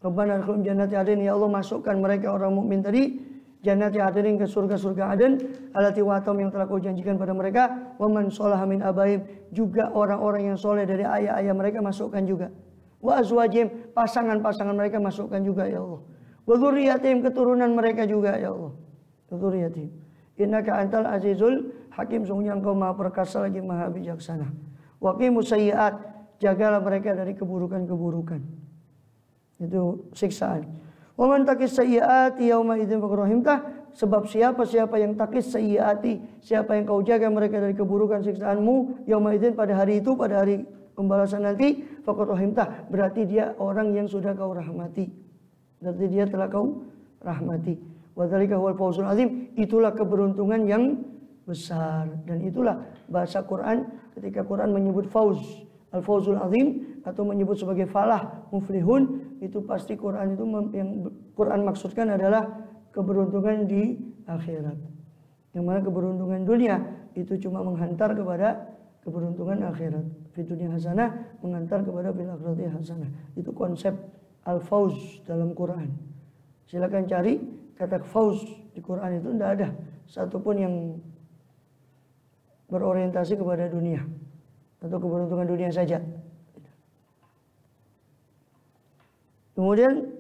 Rabbana adkhilhum jannati adnin, ya Allah masukkan mereka orang mukmin tadi jannati adnin, ke surga-surga Aden, allati wa'adtahum, yang telah kau janjikan pada mereka, wa man sholaha min abaihim, juga orang-orang yang soleh dari ayah-ayah mereka masukkan juga. Wa azwajihim, pasangan-pasangan mereka masukkan juga ya Allah. Wa dzurriyyatihim, keturunan mereka juga ya Allah. Dzurriyyatihim. Innaka antal azizul hakim, sungguhnya engkau maha perkasa lagi maha bijaksana. Wa qimus sayyi'at, jagalah mereka dari keburukan-keburukan. Itu siksaan. Wa man taqis sayyi'ati yauma idzin faqad rahimtah, sebab siapa yang taqis sayyi'ati, siapa yang kau jaga mereka dari keburukan siksaanmu, yauma idzin, pada hari itu, pada hari pembalasan nanti, faqad rahimtah, berarti dia orang yang sudah kau rahmati. Berarti dia telah kau rahmati. Wa dzalika huwal fawzul azim, itulah keberuntungan yang besar. Dan itulah bahasa Quran ketika Quran menyebut fauz, al-fawzul azim, atau menyebut sebagai falah, muflihun, itu pasti Quran itu yang Quran maksudkan adalah keberuntungan di akhirat. Yang mana keberuntungan dunia itu cuma menghantar kepada keberuntungan akhirat. Fi dunya hasanah, menghantar kepada bil akhirati hasanah. Itu konsep al-fawz dalam Quran. Silakan cari kata fauz di Quran itu tidak ada satupun yang berorientasi kepada dunia atau keberuntungan dunia saja. Kemudian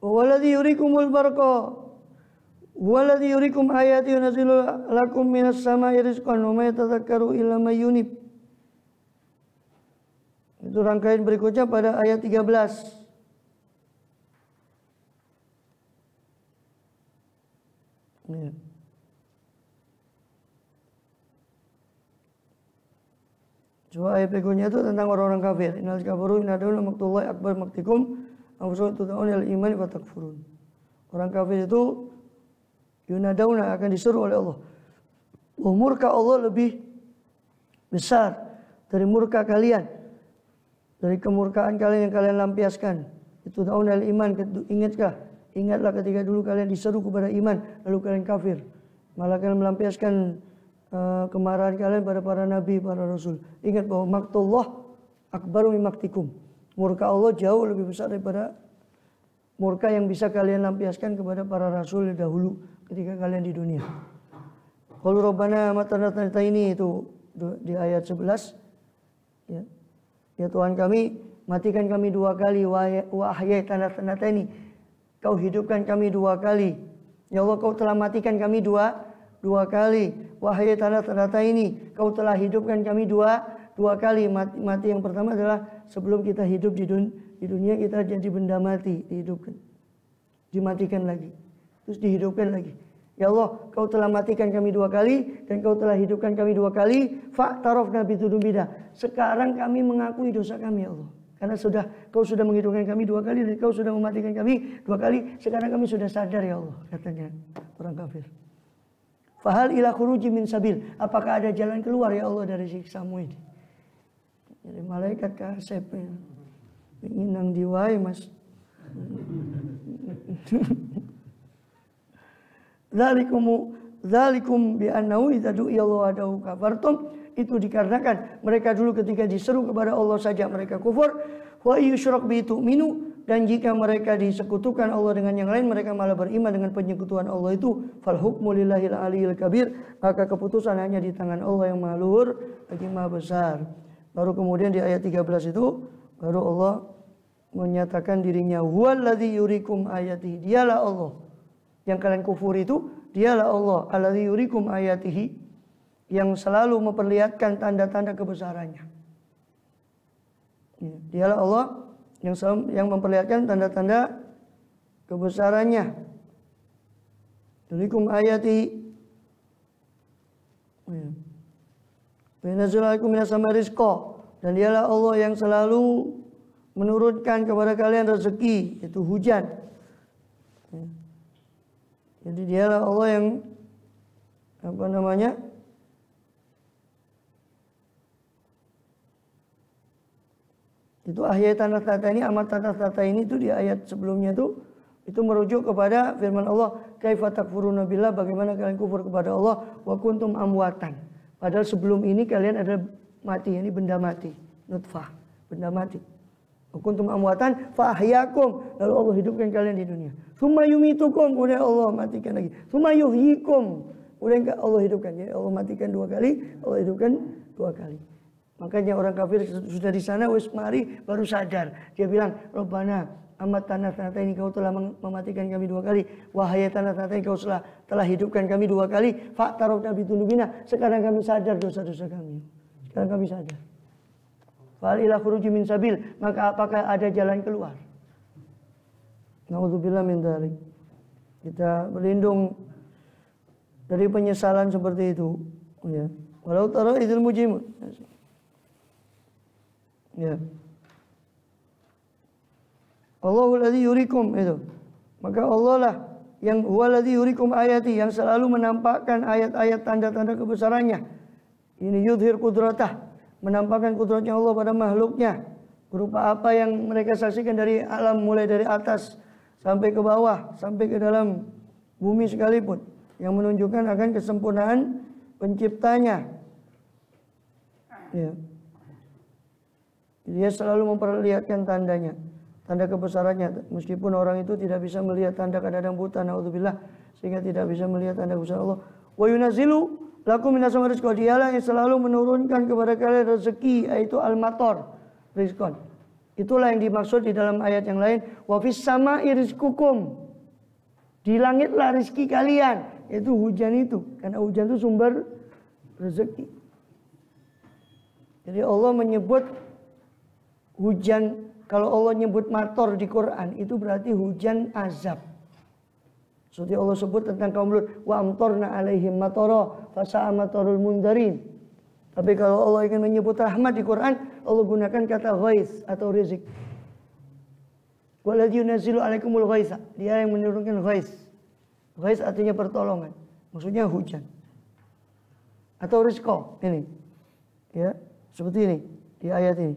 waladhi yurikumul barqa waladhi yurikum ayati yunazzilu lakum minas sama'i rizqan wa may tadhakkaru illa may yunib. Itu rangkaian berikutnya pada ayat 13. Ya. Coba ayat berikutnya itu tentang orang-orang kafir. Innal kafaru inaduna maqtullahi akbar maktikum awsal tud'un al iman wa takfurun. Orang kafir itu yunadauna akan disuruh oleh Allah. Murka Allah lebih besar dari murka kalian. Dari kemurkaan kalian yang kalian lampiaskan. Itu daun al iman. Ingatlah ketika dulu kalian diseru kepada iman lalu kalian kafir. Malah kalian melampiaskan kemarahan kalian pada para nabi, para rasul. Ingat bahwa maktullah akbaru min maktikum. Murka Allah jauh lebih besar daripada murka yang bisa kalian lampiaskan kepada para rasul dahulu ketika kalian di dunia. Qalu rabbana matana ini itu di ayat 11. Ya. Ya Tuhan kami, matikan kami 2 kali, wa ahyai tanda-tanda ini. Kau hidupkan kami 2 kali. Ya Allah, kau telah matikan kami dua kali. Wahai tanda-tanda ini, kau telah hidupkan kami dua kali. Mati yang pertama adalah sebelum kita hidup di dunia kita jadi benda mati, dihidupkan, dimatikan lagi, terus dihidupkan lagi. Ya Allah, kau telah matikan kami 2 kali dan kau telah hidupkan kami 2 kali. Fa'tarafna bidzunubillah. Sekarang kami mengakui dosa kami, ya Allah. Karena kau sudah menghidupkan kami 2 kali dan kau sudah mematikan kami 2 kali. Sekarang kami sudah sadar, ya Allah, katanya orang kafir. Fahal ila khuruji min sabil. Apakah ada jalan keluar, ya Allah, dari siksamu ini? Jadi malaikat kasep ingin nang diwai, Mas. Zalikum bi annahu idza du'iya Allah wahdahu kafartum. Itu dikarenakan mereka dulu ketika diseru kepada Allah saja mereka kufur. Wa yusyrak bi tu'minu. Dan jika mereka disekutukan Allah dengan yang lain, mereka malah beriman dengan penyekutuan Allah itu. Fal hukmu lillahil aliyil kabir. Maka keputusan hanya di tangan Allah yang maha luhur lagi maha besar. Baru kemudian di ayat 13 itu baru Allah menyatakan dirinya huwallazi yurikum ayatihi. Dialah Allah yang kalian kufur itu. Dialah Allah allazi yurikum ayatihi, yang selalu memperlihatkan tanda-tanda kebesarannya. Dialah Allah yang memperlihatkan tanda-tanda kebesarannya. Yurikum ayatihi. Wa yanzilu minas sama'i rizqa. Dan dialah Allah yang selalu menurunkan kepada kalian rezeki, itu hujan. Jadi dialah Allah yang itu ayat tanda-tanda ini, amat tanda-tanda ini itu di ayat sebelumnya itu merujuk kepada firman Allah, kaifa takfuruna billah, bagaimana kalian kufur kepada Allah, wa kuntum amwatan. Padahal sebelum ini kalian adalah mati, ini benda mati, nutfah, benda mati. Wa kuntum amwatan fa ahyakum, lalu Allah hidupkan kalian di dunia. Tsumma yumitukum, kemudian Allah matikan lagi. Tsumma yuhyikum, kemudian Allah hidupkan. Jadi Allah matikan 2 kali, Allah hidupkan 2 kali. Makanya orang kafir sudah di sana, wis mari baru sadar. Dia bilang, Rabbana amat tanah-tanah ini kau telah mematikan kami 2 kali. Wahai tanah-tanah ini kau telah hidupkan kami 2 kali. Fa'tarafna bidunubina. Sekarang kami sadar dosa-dosa kami. Sekarang kami sadar. Fal ila khuruji min sabil. Maka apakah ada jalan keluar? Na'udzubillah min dzalik. Kita berlindung dari penyesalan seperti itu. Ya. Walau tara idzal mujrimun. Ya. Allahul ladzi yurikum itu. Maka Allah lah yang huwaladzi yurikum ayati, yang selalu menampakkan ayat-ayat tanda-tanda kebesarannya. Ini yudhir kudratah, menampakkan kudratnya Allah pada makhluknya. Berupa apa yang mereka saksikan dari alam, mulai dari atas sampai ke bawah, sampai ke dalam bumi sekalipun, yang menunjukkan akan kesempurnaan penciptanya. Ya. Dia selalu memperlihatkan tandanya. tanda kebesarannya, meskipun orang itu tidak bisa melihat tanda kadang buta, naudzubillah, sehingga tidak bisa melihat tanda kebesaran Allah. Wa yunazzilu lakum minas samai rizqan, dialah yang selalu menurunkan kepada kalian rezeki, yaitu al-matar, rizqan. Itulah yang dimaksud di dalam ayat yang lain, wa fis samai rizqukum, di langitlah rezeki kalian, yaitu hujan itu, karena hujan itu sumber rezeki. Jadi Allah menyebut hujan, kalau Allah nyebut mator di Quran itu berarti hujan azab. Seperti Allah sebut tentang kaum Lut, wa amtorna alaihim matara fasa'a matarul mundarin. Tapi kalau Allah ingin menyebut rahmat di Quran, Allah gunakan kata ghais atau rizq. Waladzi yunazzilu alaikumul ghaitha, dia yang menurunkan ghais. Ghais artinya pertolongan, maksudnya hujan. Atau rizqa ini. Ya, seperti ini di ayat ini.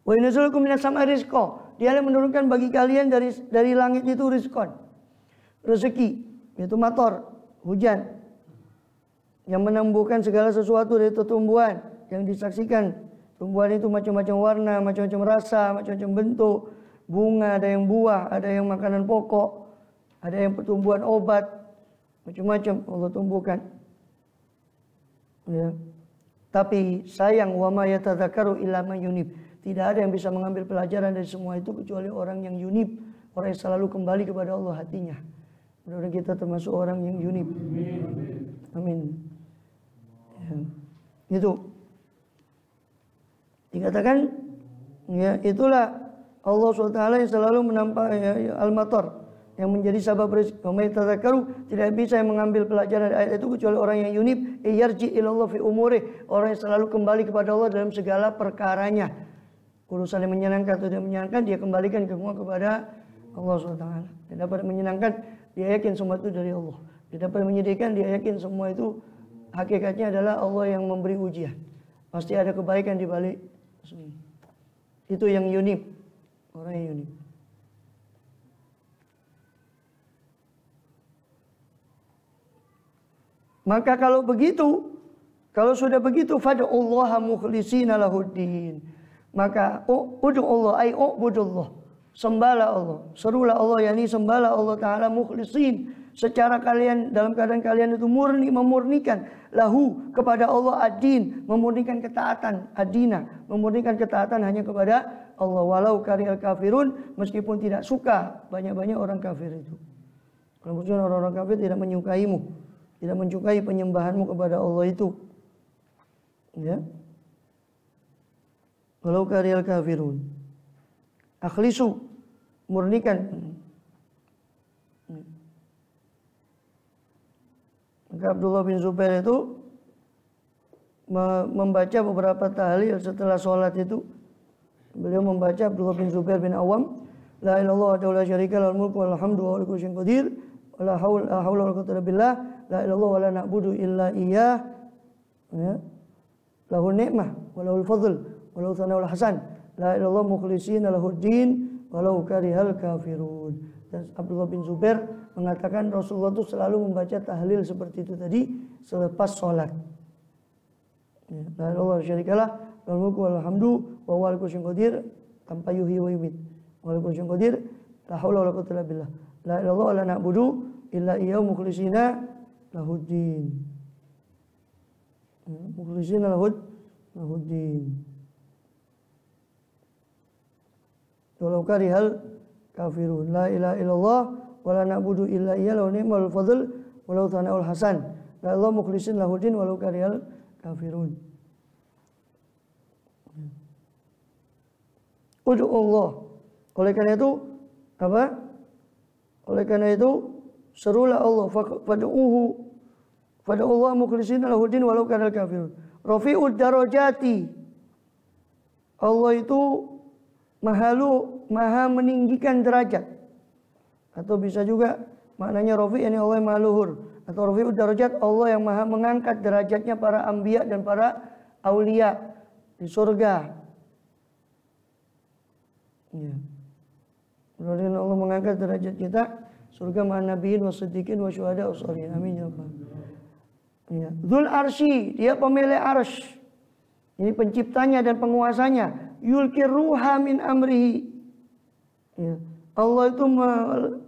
Wa yunazzilukum minas samai rizqa, dia yang menurunkan bagi kalian dari langit itu rizqan, rezeki, yaitu mator, hujan, yang menumbuhkan segala sesuatu dari tumbuhan yang disaksikan. Tumbuhan itu macam-macam warna, macam-macam rasa, macam-macam bentuk. Bunga, ada yang buah, ada yang makanan pokok, ada yang pertumbuhan obat, macam-macam Allah tumbuhkan. Ya. Tapi sayang, wa ma yatadzakaru illa man yunib. Tidak ada yang bisa mengambil pelajaran dari semua itu kecuali orang yang yunib, orang yang selalu kembali kepada Allah hatinya. Mudah-mudahan kita termasuk orang yang yunib. Amin. Ya. Itu dikatakan, ya, itulah Allah SWT yang selalu menampak al-matar, yang menjadi sabab rezeki. Wa may tadzakaru, tidak bisa yang mengambil pelajaran dari ayat itu kecuali orang yang yunib, yarji ilallah fi umurih, orang yang selalu kembali kepada Allah dalam segala perkaranya. Urusan yang menyenangkan atau tidak menyenangkan, dia kembalikan semua kepada Allah SWT. Dia dapat menyenangkan, dia yakin semua itu dari Allah. Dia dapat menyedihkan, dia yakin semua itu hakikatnya adalah Allah yang memberi ujian. Pasti ada kebaikan di balik semua. Itu yang yunib, orang yang yunib. Maka kalau begitu, kalau sudah begitu, fad'ullaha mukhlishina lahuddin. Maka ud'u Allah, ay ubudullah, sembahlah Allah, serulah Allah, yakni sembahlah Allah Ta'ala mukhlisin, secara kalian, dalam keadaan kalian itu murni, memurnikan lahu, kepada Allah ad-din, memurnikan ketaatan, ad-dina, memurnikan ketaatan hanya kepada Allah, walau karihal kafirun, meskipun tidak suka banyak-banyak orang kafir itu. Kalau maksudnya orang-orang kafir tidak menyukaimu, tidak menyukai penyembahanmu kepada Allah itu, ya. Walau karihal kafirun, akhlisu, murnikan. Maka Abdullah bin Zubair itu membaca beberapa tahlil setelah sholat itu. Beliau membaca, Abdullah bin Zubair bin Awam, la ilaha illallah wa la syarika lahul mulku wal hamdu wa huwa ala kulli syai'in qadir, wa la haula wa la quwwata illa billah, la ilaha illallah wa la na'budu illa iyyah, ya. Lahu ni'mah wa lahul fadl wa lahu tsana'ul hasan, la ilaha illallah mukhlishina lahuddin walau karihal kafirun. Dan Abdullah bin Zubair mengatakan Rasulullah itu selalu membaca tahlil seperti itu tadi selepas sholat. La ilaha illallah syarikalah, lahul mulku wal hamdu wa huwa ala kulli syai'in qadir, tanpa yuhyi wa yumiit. Wa ala kulli syai'in qadir, la haula wa la quwwata illa billah. La ilaha illallah wa la na'budu illa iyyahu mukhlishina lahuddin. Mukhlishina lahuddin. Walau karihal kafirun. La ilaha illallah wa la na'budu illa iyyahu lahu ni'mal fadl wa lahu tsana'ul hasan. La ilaha mukhlishin lahuddin walau karihal kafirun. Ud'u Allah. Oleh karena itu apa? Oleh karena itu serulah Allah, fad'u Allah mukhlishin lahuddin walau karihal kafirun. Rafi'ud darajati. Allah itu maha meninggikan derajat, atau bisa juga maknanya rafi, yani Allah yang maha luhur, atau rafi'ud darajat, Allah yang maha mengangkat derajatnya para anbiya dan para aulia di surga. Ya. Mudah-mudahan Allah mengangkat derajat kita surga ma'an nabiyyin wasiddiqin wa syuhada wa sholihin. Amin ya rabbal alamin. Ya. Dzul arsy, dia pemilik arsy. Ini penciptanya dan penguasanya. Yulkir ruha min amrihi, Ya. Allah itu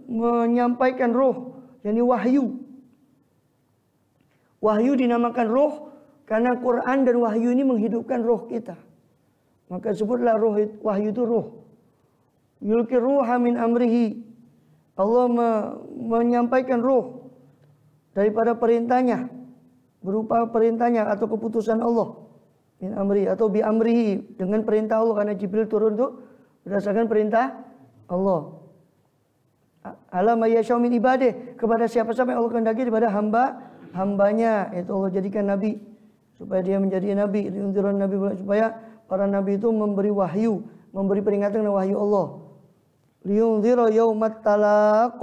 menyampaikan roh, yakni wahyu. Wahyu dinamakan roh karena Quran dan wahyu ini menghidupkan roh kita. Maka sebutlah roh wahyu itu roh. Yulki ruha min amrihi. Allah menyampaikan roh daripada perintahnya, berupa perintahnya atau keputusan Allah. Min amri atau bi amrihi, dengan perintah Allah, karena Jibril turun itu berdasarkan perintah Allah. Ala may yasha min ibadih, kepada siapa-siapa yang Allah kehendaki daripada hambanya, itu Allah jadikan nabi supaya dia menjadi nabi, diuntirkan nabi, supaya para nabi itu memberi wahyu, memberi peringatan dengan wahyu Allah. Liyunzira yaumat talaq,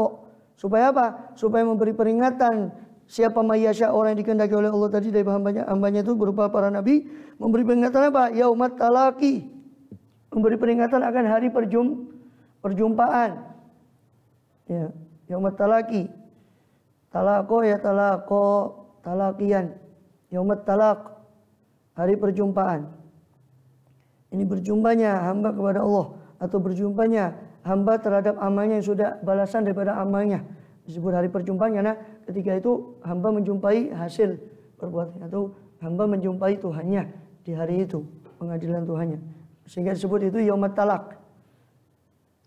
supaya apa? Supaya memberi peringatan siapa mayyasya, orang yang dikehendaki oleh Allah tadi dari hambanya itu berupa para nabi, memberi peringatan apa? Yaumat talaqi, memberi peringatan akan hari perjumpaan. Ya, yaumat talaqi. Talaqo ya talaqo, talaqian. Yaumat talaq, hari perjumpaan. Ini berjumpanya hamba kepada Allah, atau berjumpanya hamba terhadap amalnya yang sudah balasan daripada amalnya. Disebut hari perjumpaan karena ketika itu hamba menjumpai hasil perbuatannya, atau hamba menjumpai Tuhannya di hari itu, pengadilan Tuhannya. Sehingga disebut itu yaumat talaq,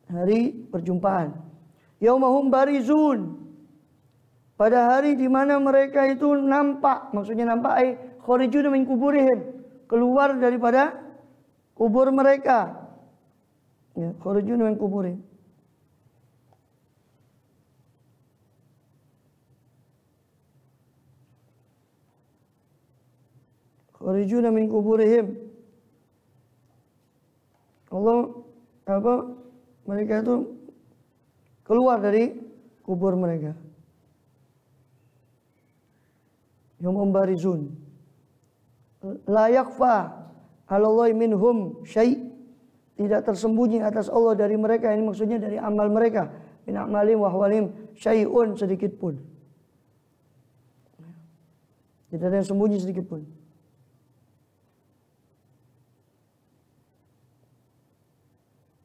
hari perjumpaan. Yaumahum barizun, pada hari di mana mereka itu nampak, maksudnya nampak kharijun min kuburihim, keluar daripada kubur mereka. Ya, kharijun min kuburihim. Kharijun min kuburihim. Allah mereka itu keluar dari kubur mereka. Yaumum barizun. La yakfa 'alallahi minhum syai'. Tidak tersembunyi atas Allah dari mereka, ini maksudnya dari amal mereka. Min a'malim wa ahwalim syai'un, sedikit pun. Tidak ada yang sembunyi sedikit pun.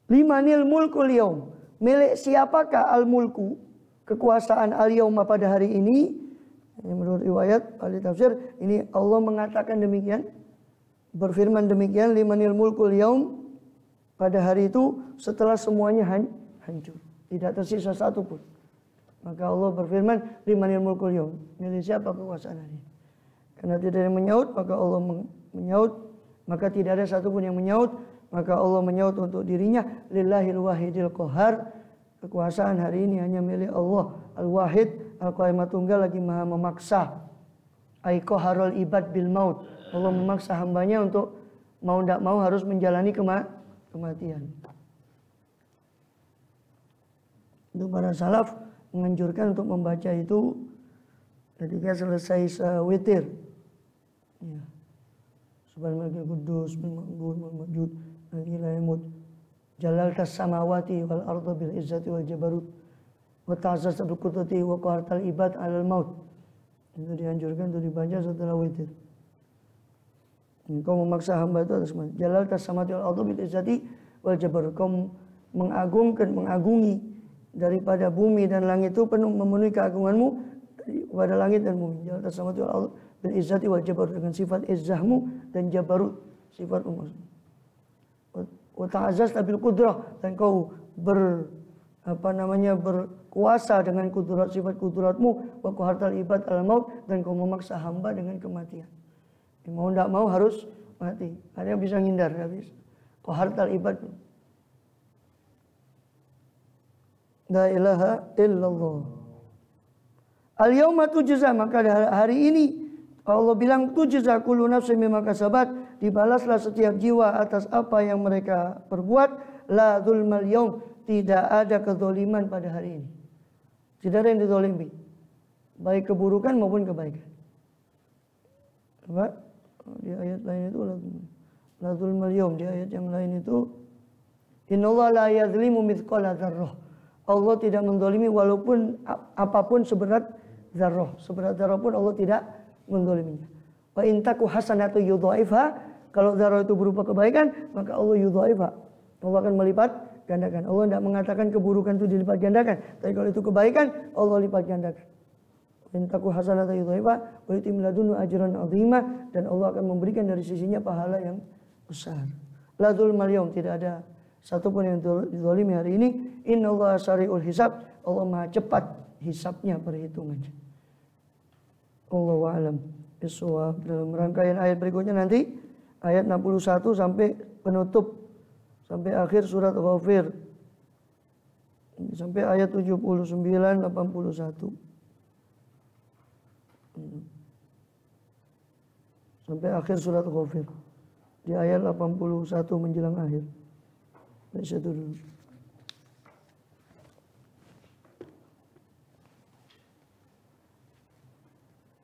Limanil mulkul yaum, milik siapakah al mulku, kekuasaan al yauma pada hari ini? Ini menurut riwayat ahli tafsir, ini Allah mengatakan demikian, berfirman demikian, limanil mulkul yaum, pada hari itu setelah semuanya hancur, tidak tersisa satu pun. Maka Allah berfirman, limanil mulkul yaum, milik siapa kekuasaan hari ini? Karena tidak ada yang menyaut, maka Allah menyaut, maka tidak ada satupun yang menyaut, maka Allah menyaut untuk dirinya, lillahil wahidil qahar, kekuasaan hari ini hanya milik Allah al-wahid, al-qahimah tunggal, lagi maha memaksa. Ai qaharul ibad bil maut, Allah memaksa hambanya untuk mau tidak mau harus menjalani kematian. Itu para salaf menganjurkan untuk membaca itu ketika selesai witir. Ya. Subhanallahil Quddus bil ma'bud wal mawjud la yamut jalaltas samawati wal arda bil izzati wal jabarut wa ta'azzaz bil qudrati wa qahartal ibad 'alal maut. Itu dianjurkan untuk dibaca setelah witir. Engkau memaksa hamba itu atas semua. Jalaltas samawati wal arda bil izzati wal jabarut. Kau mengagungi daripada bumi dan langit itu penuh memenuhi keagunganmu kepada langit dan bumi. Jalaltas samawati wal arda bil izzati wal jabarut, dengan sifat izzahmu dan jabarut, sifat umum. Wa ta'azzazta bil qudrah, dan kau berkuasa dengan kudrat, sifat kudratmu. Wa qahartal ibad al maut, dan kau memaksa hamba dengan kematian. Mau tidak mau harus mati. Ada yang bisa ngindar, tidak bisa. Qahartal ibad. La ilaha illallah. Al yauma tujza, maka hari ini Allah bilang tujza kullu nafsin bima kasabat, dibalaslah setiap jiwa atas apa yang mereka perbuat. La dzulmal yaum, tidak ada kezaliman pada hari ini. Tidak ada yang dizalimi, baik keburukan maupun kebaikan. Apa? Di ayat lain itu la dzulmal yaum, di ayat yang lain itu innallaha la yadzlimu mithqala dzarrah. Allah tidak menzalimi walaupun apapun seberat zarrah. Seberat zarrah pun Allah tidak menzaliminya. Wa in taku hasanatu yudhaifha, kalau zarrah itu berupa kebaikan, maka Allah yudhaifha, Allah akan gandakan. Allah tidak mengatakan keburukan itu dilipat gandakan, tapi kalau itu kebaikan Allah lipat gandakan. Intaku hasanata yudhaifa wa yu'ti min ladunhu ajran 'azima, dan Allah akan memberikan dari sisinya pahala yang besar. La dzulmal yaum, tidak ada satupun yang dizalimi hari ini. Innallaha sari'ul hisab, Allah Maha cepat hisabnya, perhitungannya. Allahu a'lam bishawab. Dalam rangkaian ayat berikutnya nanti ayat 61 sampai penutup, sampai akhir surat Ghafir, sampai ayat 79 81. Sampai akhir surat Ghafir di ayat 81 menjelang akhir. Baik, satu dulu.